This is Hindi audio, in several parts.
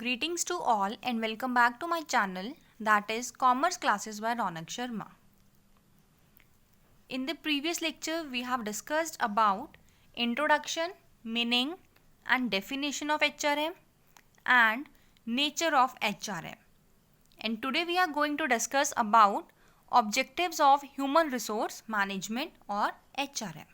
Greetings to all and welcome back to my channel, that is Commerce Classes by Ronak Sharma. In the previous lecture we have discussed about introduction, meaning and definition of HRM and nature of HRM. And today we are going to discuss about objectives of human resource management or HRM.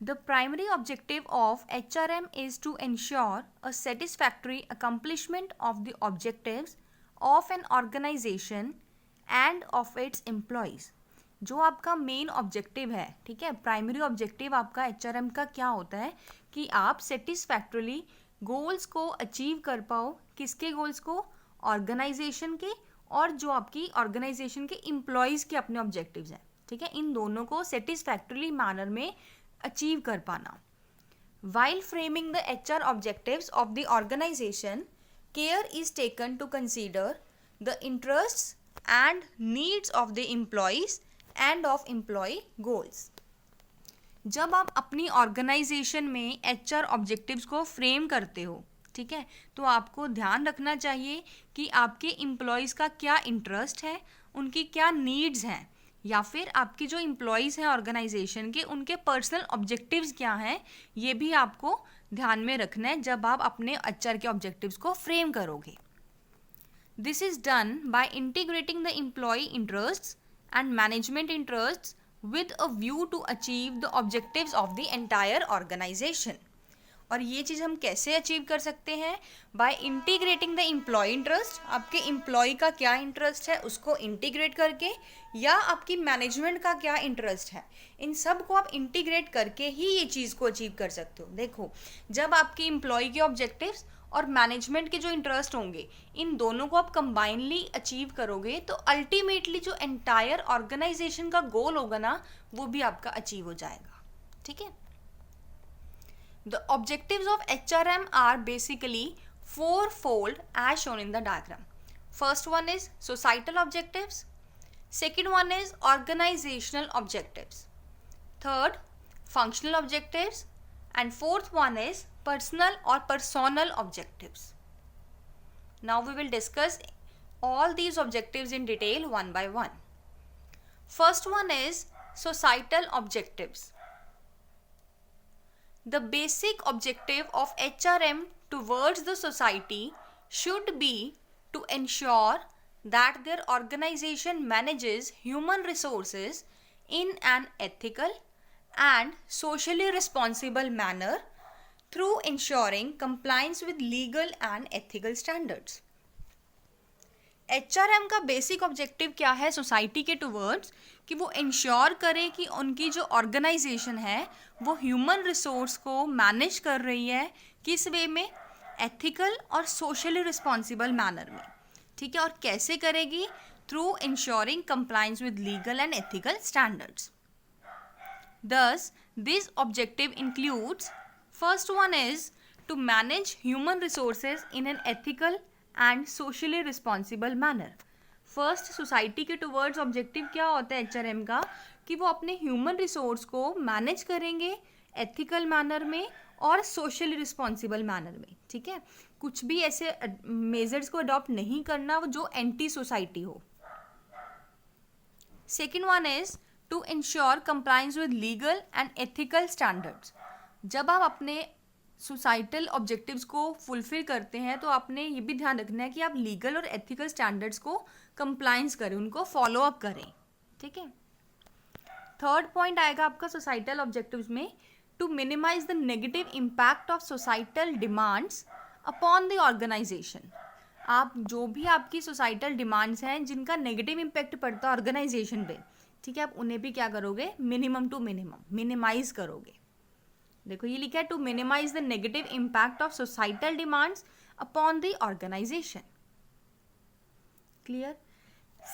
The primary objective of HRM is to ensure a satisfactory accomplishment of the objectives of an organization and of its employees. जो आपका मेन ऑब्जेक्टिव है, ठीक है, प्राइमरी ऑब्जेक्टिव आपका HRM का क्या होता है कि आप सेटिस्फैक्टरली गोल्स को अचीव कर पाओ. किसके गोल्स को? ऑर्गेनाइजेशन के, और जो आपकी ऑर्गेनाइजेशन के एम्प्लॉयज़ के अपने ऑब्जेक्टिव्स हैं, ठीक है, इन दोनों को सेटिस्फैक्टरली मैनर में अचीव कर पाना. While framing the HR objectives of the organization, care is taken to consider the interests and needs of the employees and of employee goals. जब आप अपनी ऑर्गेनाइजेशन में HR ऑब्जेक्टिव्स को फ्रेम करते हो, ठीक है, तो आपको ध्यान रखना चाहिए कि आपके एम्प्लॉयज़ का क्या इंटरेस्ट है, उनकी क्या नीड्स हैं, या फिर आपकी जो एम्प्लॉयज़ हैं ऑर्गेनाइजेशन के, उनके पर्सनल ऑब्जेक्टिव्स क्या हैं, ये भी आपको ध्यान में रखना है जब आप अपने HR के ऑब्जेक्टिव्स को फ्रेम करोगे. This is done by integrating the employ interests and management interests with a view to achieve the objectives of the entire organization. और ये चीज़ हम कैसे अचीव कर सकते हैं? By integrating the employ interest. आपके एम्प्लॉय का क्या इंटरेस्ट है उसको इंटीग्रेट करके, या आपकी मैनेजमेंट का क्या इंटरेस्ट है, इन सब को आप इंटीग्रेट करके ही ये चीज़ को अचीव कर सकते हो. देखो, जब आपकी एम्प्लॉय के ऑब्जेक्टिव्स और मैनेजमेंट के जो इंटरेस्ट होंगे, इन दोनों को आप कंबाइनली अचीव करोगे तो अल्टीमेटली जो एंटायर ऑर्गेनाइजेशन का गोल होगा ना, वो भी आपका अचीव हो जाएगा. ठीक है. The objectives of HRM are basically fourfold as shown in the diagram. First one is societal objectives. Second one is organizational objectives. Third, functional objectives. And fourth one is personal or personal objectives. Now we will discuss all these objectives in detail one by one. First one is societal objectives. The basic objective of HRM towards the society should be to ensure that their organization manages human resources in an ethical and socially responsible manner through ensuring compliance with legal and ethical standards. HRM का बेसिक ऑब्जेक्टिव क्या है सोसाइटी के टुवर्ड्स? कि वो इंश्योर करे कि उनकी जो ऑर्गेनाइजेशन है वो ह्यूमन रिसोर्स को मैनेज कर रही है. किस वे में? एथिकल और सोशली रिस्पॉन्सिबल मैनर में. ठीक है. और कैसे करेगी? Through ensuring compliance with legal and ethical standards. Thus, this objective includes, first one is to manage human resources in an ethical and socially responsible manner. First society के टुवर्ड्स ऑब्जेक्टिव क्या होता है HRM का? कि वो अपने ह्यूमन रिसोर्स को मैनेज करेंगे एथिकल मैनर में और सोशली रिस्पॉन्सिबल मैनर में. ठीक है. कुछ भी ऐसे मेजर्स को अडॉप्ट नहीं करना वो जो एंटी सोसाइटी हो. Second one is to ensure compliance with legal and ethical standards. जब आप अपने सोसाइटल ऑब्जेक्टिव्स को फुलफिल करते हैं तो आपने ये भी ध्यान रखना है कि आप लीगल और एथिकल स्टैंडर्ड्स को कंप्लायंस करें, उनको फॉलो अप करें. ठीक है. थर्ड पॉइंट आएगा आपका सोसाइटल ऑब्जेक्टिव्स में, to minimise the negative impact of societal demands upon the organisation. आप जो भी आपकी सोसाइटल डिमांड्स हैं जिनका नेगेटिव इम्पैक्ट पड़ता है ऑर्गेनाइजेशन पे, ठीक है, आप उन्हें भी क्या करोगे? मिनिमम टू मिनिमम मिनिमाइज करोगे. देखो ये लिखा है to minimise the negative impact of societal demands upon the organisation. Clear.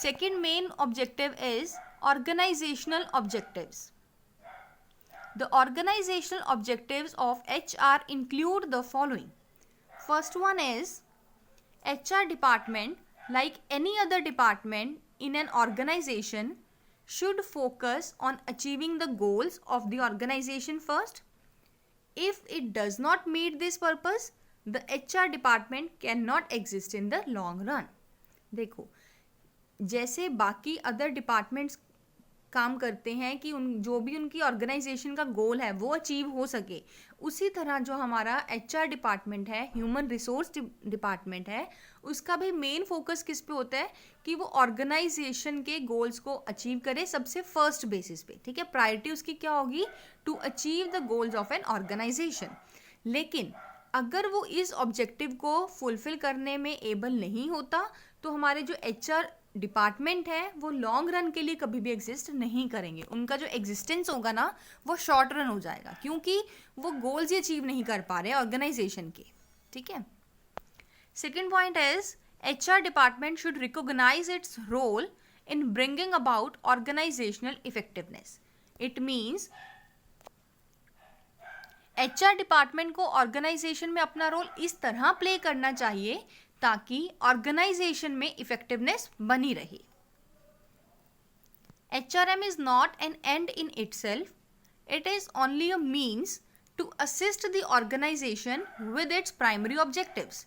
Second main objective is organisational objectives. The organisational objectives of HR include the following. First one is HR department, like any other department in an organization, should focus on achieving the goals of the organization first. If it does not meet this purpose, the HR department can not exist in the long run. देखो, जैसे बाकी अदर डिपार्टमेंट्स काम करते हैं कि जो भी उनकी ऑर्गेनाइजेशन का गोल है वो अचीव हो सके, उसी तरह जो हमारा HR डिपार्टमेंट है, ह्यूमन रिसोर्स डिपार्टमेंट है, उसका भी मेन फोकस किस पे होता है कि वो ऑर्गेनाइजेशन के गोल्स को अचीव करे सबसे फर्स्ट बेसिस पे। ठीक है, प्रायोरिटी उसकी क्या होगी? To achieve the goals of an organisation. लेकिन अगर वो इस ऑब्जेक्टिव को फुलफिल करने में एबल नहीं होता तो हमारे जो HR डिपार्टमेंट है वो लॉन्ग रन के लिए कभी भी एग्जिस्ट नहीं करेंगे। उनका जो एग्जिस्टेंस होगा ना वो शॉर्ट रन हो जाएगा, क्योंकि वो गोल्स ही अचीव नहीं कर पा रहे ऑर्गेनाइजेशन के। ठीक है, second point is HR department should recognise its role in bringing about organisational effectiveness. It means HR department को ऑर्गेनाइजेशन में अपना रोल इस तरह प्ले करना चाहिए ताकि ऑर्गेनाइजेशन में इफेक्टिवनेस बनी रहे। HRM is not an end in itself. It is only a means to assist the organization with its primary objectives.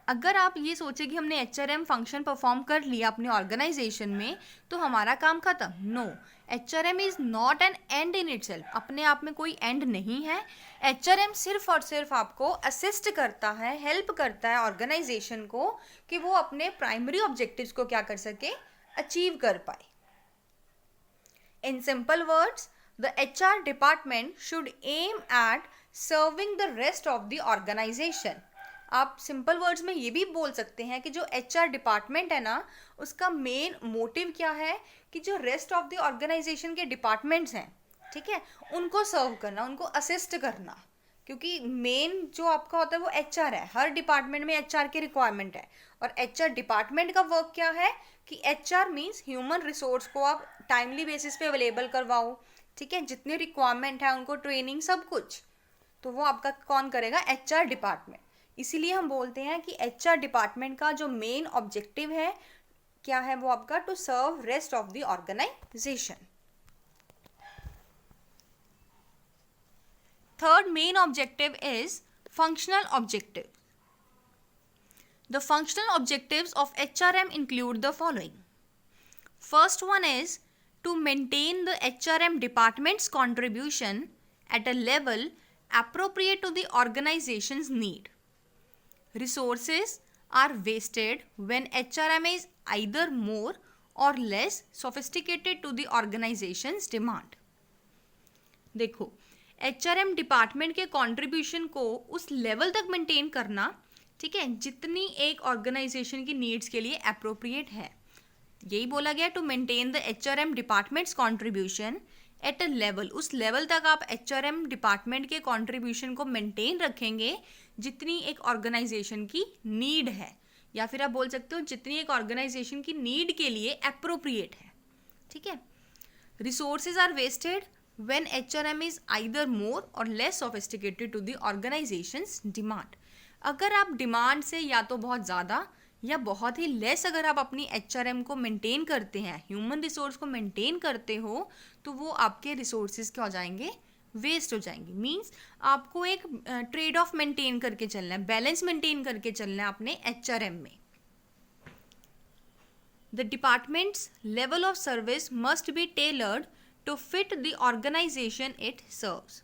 अगर आप ये सोचे कि हमने HRM फंक्शन परफॉर्म कर लिया अपने ऑर्गेनाइजेशन में तो हमारा काम खत्म, no, HRM is not an end in itself. अपने आप में कोई एंड नहीं है। HRM सिर्फ और सिर्फ आपको असिस्ट करता है, हेल्प करता है ऑर्गेनाइजेशन को कि वो अपने प्राइमरी ऑब्जेक्टिव्स को क्या कर सके, अचीव कर पाए। In simple words, the HR department should aim at serving the rest of the organisation. आप सिंपल वर्ड्स में ये भी बोल सकते हैं कि जो HR डिपार्टमेंट है ना, उसका मेन मोटिव क्या है कि जो रेस्ट ऑफ द ऑर्गेनाइजेशन के डिपार्टमेंट्स हैं, ठीक है, उनको सर्व करना, उनको असिस्ट करना। क्योंकि मेन जो आपका होता है वो HR है, हर डिपार्टमेंट में HR की रिक्वायरमेंट है। और HR डिपार्टमेंट का वर्क क्या है कि HR मीन्स ह्यूमन रिसोर्स को आप टाइमली बेसिस पे अवेलेबल करवाओ, ठीक है, जितनी रिक्वायरमेंट है उनको ट्रेनिंग सब कुछ, तो वो आपका कौन करेगा? HR department. इसीलिए हम बोलते हैं कि HR डिपार्टमेंट का जो मेन ऑब्जेक्टिव है क्या है, वो आपका to serve rest of the organisation. Third main objective is functional objective. The functional objectives of HRM include the following. First one is to maintain the HRM department's contribution at a level appropriate to the organization's need. Resources are wasted when HRM is either more or less sophisticated to the organization's demand. देखो, HRM डिपार्टमेंट के कंट्रीब्यूशन को उस लेवल तक मेंटेन करना, ठीक है, जितनी एक ऑर्गेनाइजेशन की नीड्स के लिए अप्रोप्रिएट है। यही बोला गया, to maintain the HRM department's contribution at a level, उस लेवल तक आप HRM डिपार्टमेंट के कंट्रीब्यूशन को मेंटेन रखेंगे जितनी एक ऑर्गेनाइजेशन की नीड है, या फिर आप बोल सकते हो जितनी एक ऑर्गेनाइजेशन की नीड के लिए अप्रोप्रिएट है। ठीक है, resources are wasted when HRM is either more और less sophisticated to the organisations demand. अगर आप डिमांड से या तो बहुत ज़्यादा या बहुत ही लेस अगर आप अपनी HRM को मेंटेन करते हैं, ह्यूमन रिसोर्स को मेंटेन करते हो, तो वो आपके रिसोर्सेज क्या हो जाएंगे? वेस्ट हो जाएंगे। मींस आपको एक ट्रेड ऑफ मेंटेन करके चलना है, बैलेंस मेंटेन करके चलना है अपने HRM में। The department's level of service must be tailored to fit the organisation it serves.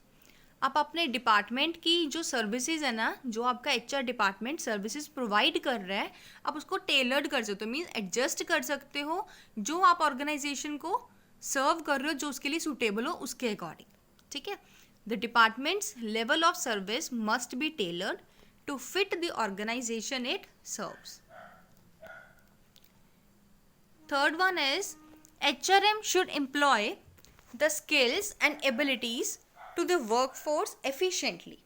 आप अपने डिपार्टमेंट की जो सर्विसेज है ना, जो आपका HR डिपार्टमेंट सर्विसेज प्रोवाइड कर रहा है, आप उसको टेलर्ड कर सकते हो, मीन्स एडजस्ट कर सकते हो जो आप ऑर्गेनाइजेशन को सर्व कर रहे हो, जो उसके लिए सूटेबल हो उसके अकॉर्डिंग। ठीक है, the department's level of service must be tailored to fit the organisation it serves. Third one is HRM should employ the skills and abilities to the workforce efficiently.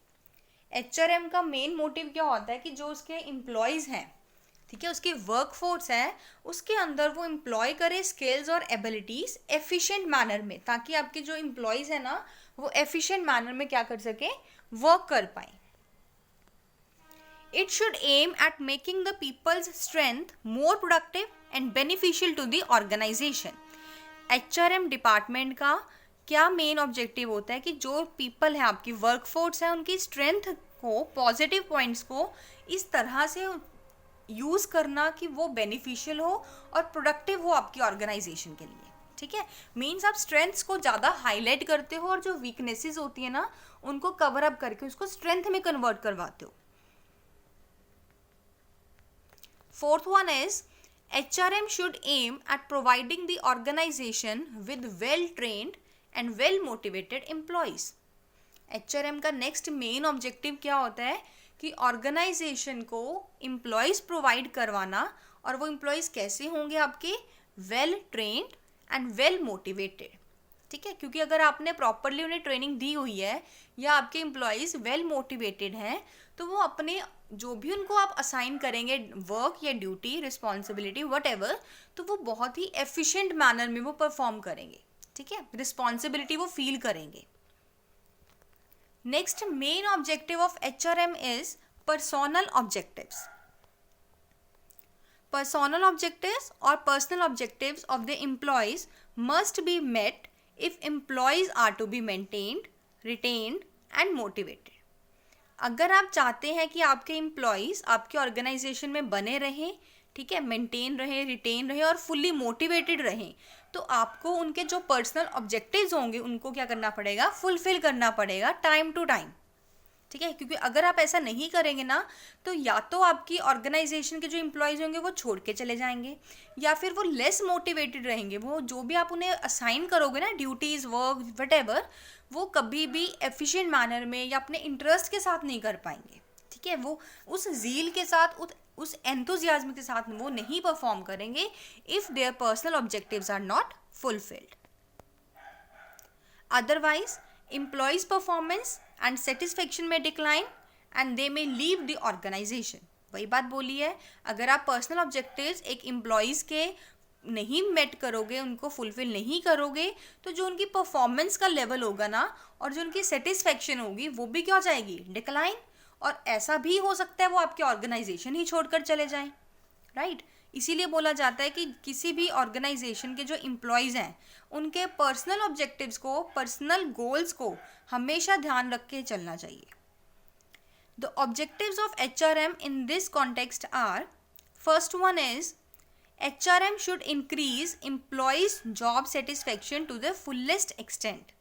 HRM का मेन मोटिव क्या होता है कि जो उसके एम्प्लॉयज़ हैं, ठीक है, उसकी वर्कफोर्स है, उसके अंदर वो एम्प्लॉय करे स्किल्स और एबिलिटीज एफिशिएंट मैनर में, ताकि आपके जो एम्प्लॉयज़ हैं ना वो एफिशिएंट मैनर में क्या कर सके, वर्क कर पाए। It should aim at making the people's strength more productive and beneficial to the organisation. HRM department का क्या मेन ऑब्जेक्टिव होता है कि जो पीपल है, आपकी वर्कफोर्स है, उनकी स्ट्रेंथ को, पॉजिटिव पॉइंट्स को इस तरह से यूज़ करना कि वो बेनिफिशियल हो और प्रोडक्टिव हो आपकी ऑर्गेनाइजेशन के लिए, ठीक है। मीन्स आप स्ट्रेंथ्स को ज़्यादा हाईलाइट करते हो और जो वीकनेसेस होती है ना उनको कवर अप करके उसको स्ट्रेंथ में कन्वर्ट करवाते हो। Fourth one is HRM should aim at providing the organization with well-trained and well-motivated employees. HRM का नेक्स्ट मेन ऑब्जेक्टिव क्या होता है कि ऑर्गेनाइजेशन को एम्प्लॉयज़ प्रोवाइड करवाना, और वो एम्प्लॉयज़ कैसे होंगे आपके, well trained and well motivated, ठीक है। क्योंकि अगर आपने प्रॉपरली उन्हें ट्रेनिंग दी हुई है या आपके एम्प्लॉयज़ वेल मोटिवेटेड हैं तो वो अपने जो भी उनको आप असाइन करेंगे वर्क या ड्यूटी, रिस्पॉन्सिबिलिटी, व्हाटएवर, तो वो बहुत ही एफिशिएंट मैनर में वो परफॉर्म करेंगे, ठीक है। रिस्पॉन्सिबिलिटी वो फील करेंगे। Next main objective of HRM is personal objectives. Personal objectives और personal objectives of the employees must be met if employees are to be maintained, retained and motivated. अगर आप चाहते हैं कि आपके एम्प्लॉयज़ आपके ऑर्गेनाइजेशन में बने रहें, ठीक है, मेंटेन रहे, रिटेन रहे और फुल्ली मोटिवेटेड रहें, तो आपको उनके जो पर्सनल ऑब्जेक्टिव्स होंगे उनको क्या करना पड़ेगा, फुलफिल करना पड़ेगा टाइम टू टाइम, ठीक है। क्योंकि अगर आप ऐसा नहीं करेंगे ना तो या तो आपकी ऑर्गेनाइजेशन के जो एम्प्लॉयज़ होंगे वो छोड़ के चले जाएंगे, या फिर वो लेस मोटिवेटेड रहेंगे। वो जो भी आप उन्हें असाइन करोगे ना, ड्यूटीज़, वर्क, व्हाटएवर, वो कभी भी एफिशिएंट मैनर में या अपने इंटरेस्ट के साथ नहीं कर पाएंगे, ठीक है। वो उस ज़ील के साथ, उस एंथुजियाज्म के साथ वो नहीं परफॉर्म करेंगे if their personal objectives are not fulfilled. Otherwise employees performance and satisfaction में decline and they may leave the organisation. वही बात बोली है, अगर आप पर्सनल ऑब्जेक्टिव्स एक एम्प्लॉयज़ के नहीं मेट करोगे, उनको फुलफिल नहीं करोगे, तो जो उनकी परफॉर्मेंस का लेवल होगा ना और जो उनकी सेटिस्फेक्शन होगी वो भी क्या हो जाएगी, डिक्लाइन। और ऐसा भी हो सकता है वो आपके ऑर्गेनाइजेशन ही छोड़कर चले जाएं, राइट। इसीलिए बोला जाता है कि किसी भी ऑर्गेनाइजेशन के जो एम्प्लॉयज़ हैं उनके पर्सनल ऑब्जेक्टिव्स को, पर्सनल गोल्स को हमेशा ध्यान रख के चलना चाहिए। The objectives of HRM in this context or, first one is HRM should increase employees job satisfaction to the fullest extent.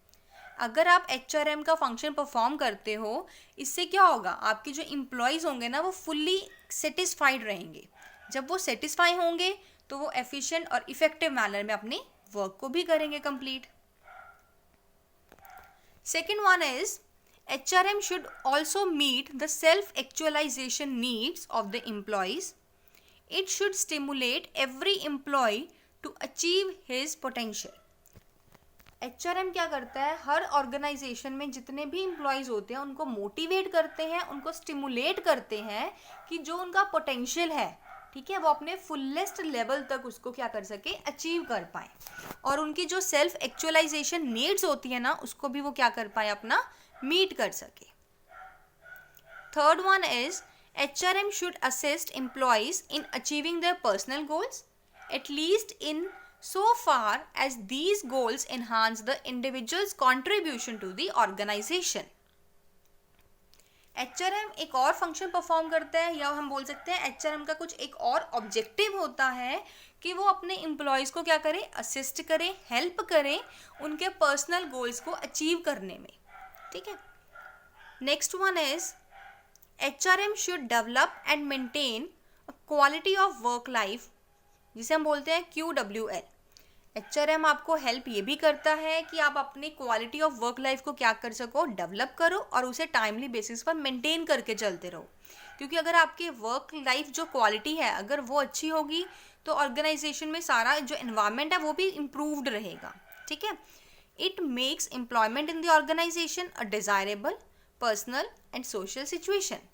अगर आप HRM का फंक्शन परफॉर्म करते हो, इससे क्या होगा, आपके जो एम्प्लॉयज़ होंगे ना वो फुल्ली सेटिस्फाइड रहेंगे। जब वो सेटिस्फाई होंगे तो वो एफिशिएंट और इफेक्टिव मैनर में अपने वर्क को भी करेंगे complete. Second one is HRM should also meet the self-actualization needs of the employees. It should stimulate every employee to achieve his potential. HRM क्या करता है, हर ऑर्गेनाइजेशन में जितने भी एम्प्लॉयज़ होते हैं उनको मोटिवेट करते हैं, उनको स्टिमुलेट करते हैं कि जो उनका पोटेंशियल है, ठीक है, वो अपने फुलेस्ट लेवल तक उसको क्या कर सके, अचीव कर पाए, और उनकी जो सेल्फ एक्चुअलाइजेशन नीड्स होती है ना उसको भी वो क्या कर पाए, अपना मीट कर सके। Third one is HRM should assist employees in achieving their personal goals, at least in so far as these goals enhance the individual's contribution to the organization. HRM एक और फंक्शन परफॉर्म करता है, या हम बोल सकते हैं HRM का कुछ एक और ऑब्जेक्टिव होता है कि वो अपने एम्प्लॉयज़ को क्या करें, असिस्ट करें, हेल्प करें उनके पर्सनल गोल्स को अचीव करने में, ठीक है। Next one is HRM should develop and maintain a quality of work life, जिसे हम बोलते हैं QWL. HRM आपको हेल्प ये भी करता है कि आप अपनी क्वालिटी ऑफ वर्क लाइफ को क्या कर सको, डेवलप करो और उसे टाइमली बेसिस पर मेंटेन करके चलते रहो। क्योंकि अगर आपकी वर्क लाइफ जो क्वालिटी है अगर वो अच्छी होगी तो ऑर्गेनाइजेशन में सारा जो एनवायरनमेंट है वो भी इम्प्रूव्ड रहेगा, ठीक है। It makes employment in the organisation a desirable personal and social situation.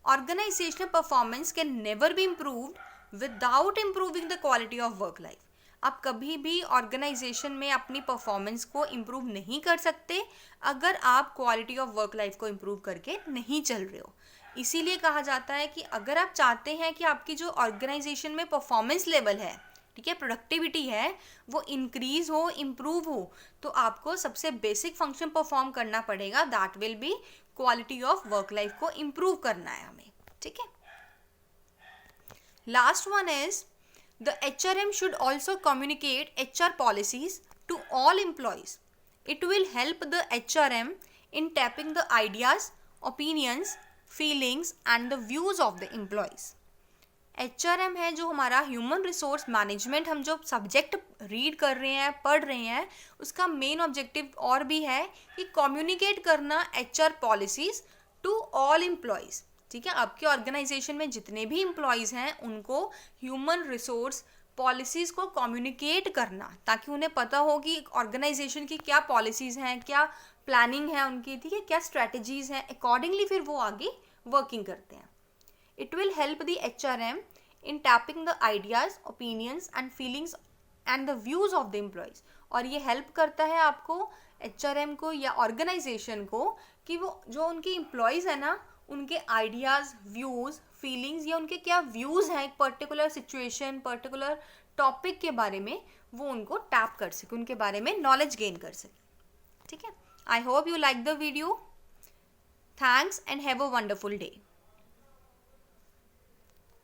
Organizational performance can never be improved without improving the quality of work life. आप कभी भी ऑर्गेनाइजेशन में अपनी परफॉर्मेंस को इम्प्रूव नहीं कर सकते अगर आप क्वालिटी ऑफ वर्क लाइफ को इम्प्रूव करके नहीं चल रहे हो। इसीलिए कहा जाता है कि अगर आप चाहते हैं कि आपकी जो ऑर्गेनाइजेशन में परफॉर्मेंस लेवल है, ठीक है, प्रोडक्टिविटी है, वो इंक्रीज हो, इम्प्रूव हो, तो आपको सबसे बेसिक फंक्शन परफॉर्म करना पड़ेगा, that will be quality of work life को इम्प्रूव करना है हमें, ठीक है। Last one is the HRM should also communicate HR policies to all employees. It will help the HRM in tapping the ideas, opinions, feelings and the views of the employees. HRM है जो हमारा ह्यूमन रिसोर्स मैनेजमेंट, हम जो सब्जेक्ट रीड कर रहे हैं, पढ़ रहे हैं, उसका मेन ऑब्जेक्टिव और भी है कि कम्युनिकेट करना HR policies to all employees, ठीक है। आपके ऑर्गेनाइजेशन में जितने भी एम्प्लॉयज़ हैं उनको ह्यूमन रिसोर्स पॉलिसीज़ को कम्युनिकेट करना, ताकि उन्हें पता हो कि ऑर्गेनाइजेशन की क्या पॉलिसीज़ हैं, क्या प्लानिंग है उनकी, ठीक है, क्या स्ट्रैटेजीज़ हैं, अकॉर्डिंगली फिर वो आगे वर्किंग करते हैं। It will help the HRM in tapping the ideas, opinions and feelings and the views of the employees. और ये हेल्प करता है आपको HRM को या ऑर्गेनाइजेशन को कि वो जो उनके एम्प्लॉयज़ हैं ना, उनके आइडियाज़, व्यूज़, फीलिंग्स या उनके क्या व्यूज़ हैं एक पर्टिकुलर सिचुएशन, पर्टिकुलर टॉपिक के बारे में, वो उनको टैप कर सके, उनके बारे में नॉलेज गेन कर सके, ठीक है। I hope you like the video. Thanks and have a wonderful day.